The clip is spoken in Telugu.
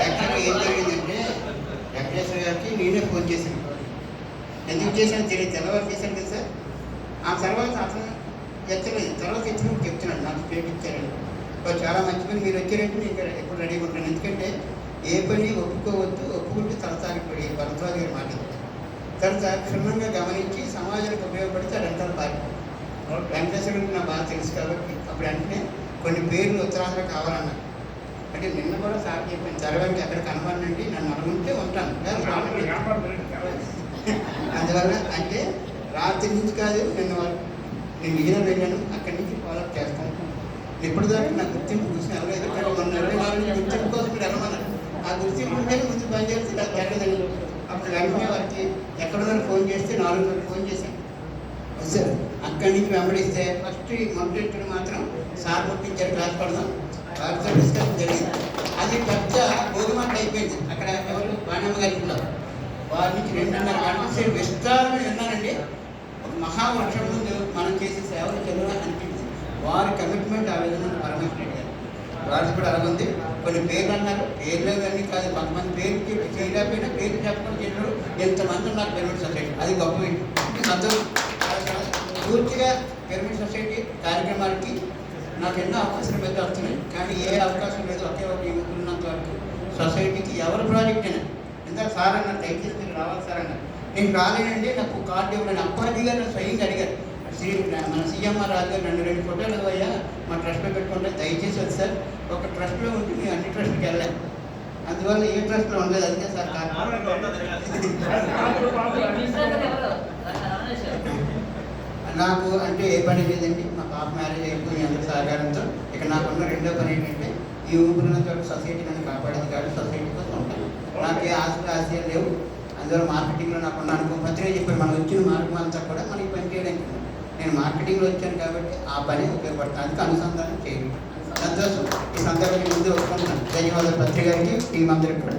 యాక్చువల్గా ఏం జరిగిందంటే వెంకటేశ్వర గారికి నేనే ఫోన్ చేశాను. ఎందుకు చేశాను తెలియదు, తెల్లవారు చేశాను కదా సార్. ఆ తర్వాత అతను ఎత్తలేదు. తర్వాత ఇచ్చినప్పుడు చెప్తున్నాడు, నాకు స్టేట్ ఇచ్చారండి. చాలా మంచి పని మీరు వచ్చారంటే నేను ఎప్పుడు రెడీగా ఉంటాను. ఎందుకంటే ఏ పని ఒప్పుకోవద్దు, ఒప్పుకుంటే తలతారిపడి భరద్వాజ గారి మాట. తర్వాత క్షుణ్ణంగా గమనించి సమాజానికి ఉపయోగపడితే అదంతా పార్టీ. వెంకటేశ్వరుడికి నాకు బాగా తెలుసు కాబట్టి అప్పుడు వెంటనే కొన్ని పేర్లు ఉత్తరాంధ్ర కావాలన్నారు. అంటే నిన్న కూడా సార్ చెప్పాను, చదవడానికి ఎక్కడ కనబడినండి, నన్ను అనుకుంటే ఉంటాను. అందువల్ల అంటే రాత్రి నుంచి కాదు, నేను విజయనగరం వెళ్ళాను, అక్కడి నుంచి ఫాలోఅప్ చేస్తాను. ఇప్పుడు దాకా నా గుర్తింపు చూసిన ఎవరైతే మొన్న 24 గుర్తింపు కోసం మీరు వెళ్ళమన్నారు. ఆ గుర్తింపు ఉంటేనే ముందు పనిచేస్తే నాకు జరగదని. అప్పుడు వెంటనే వారికి ఎక్కడో ఫోన్ చేస్తే 4 రోజులు ఫోన్ చేశాను. సార్ అక్కడి నుంచి వెంబడిస్తే ఫస్ట్ మొదటి మాత్రం సార్ పంపించారు, క్లాస్ పడదాం, వారితో డిస్కషన్ జరిగింది. అది పెద్ద భోగిమంట అయిపోయింది. అక్కడ ఎవరు బాణమ్మ గారికి ఉన్నారు. వారి నుంచి 2.5 గంటల సేపు విస్తారమే విన్నానండి. ఒక మహావర్షం ముందు మనం చేసే సేవలు చదువు అనిపించింది. వారి కమిట్మెంట్ ఆ విధంగా పరమేశ్వర రెడ్డి గారు వారిది కూడా అలాగుంది. కొన్ని పేర్లు అన్నారు, పేర్లు అన్నీ కాదు, కొంతమంది పేరుకి చేయలేకపోయినా పేర్లు చెప్పడం చేయడం ఎంతమంది ఉన్నారు పిరమిడ్ సొసైటీ. అది గొప్ప సంతోషం. పూర్తిగా పిరమిడ్ సొసైటీ కార్యక్రమాలకి నాకు ఎన్నో అవకాశాలు పెద్ద వస్తున్నాయి, కానీ ఏ అవకాశం లేదు. ఒకే ఒక యువకులున్నంత వరకు సొసైటీకి ఎవరి ప్రాజెక్ట్ అయినా ఎంత సార్ అన్నారు, దయచేసి మీరు రావాలి సార్ అన్నారు. నేను రాలేనండి, నాకు కార్డు ఇవ్వలేదు. అప్పాజీ గారు స్వయంగా అడిగారు, మన సీఎంఆర్ రాజు గారు నన్ను 2 ఫోటోలు అయ్యా మా ట్రస్ట్లో పెట్టుకుంటే దయచేసి వచ్చి సార్, ఒక ట్రస్ట్లో ఉంటే మేము అన్ని ట్రస్ట్కి వెళ్ళాను. అందువల్ల ఏ ట్రస్ట్లో ఉండలేదు. అందుకే సార్ నాకు అంటే ఏ పని లేదండి. మా పాప మ్యారేజ్ అయిపోయి అందరి సహకారంతో ఇక నాకున్న రెండో పని ఏంటంటే ఈ ఊపిరినంత వరకు సొసైటీ నన్ను కాపాడేది కాదు, సొసైటీ కోసం ఉంటాను. నాకు ఏ ఆశయాలు లేవు. అందువల్ల మార్కెటింగ్లో నాకున్న అనుభవం పత్రిక చెప్పారు, మనం వచ్చిన మార్గం అంతా కూడా మనకి పని చేయడానికి. నేను మార్కెటింగ్లో వచ్చాను కాబట్టి ఆ పని ఉపయోగపడుతుంది. అందుకే అనుసంధానం చేయండి. సంతోషం. ఈ సందర్భంగా ముందు ఒప్పుకుంటున్నాను. ధన్యవాదాలు పత్రిక గారికి, టీం అందరికి కూడా.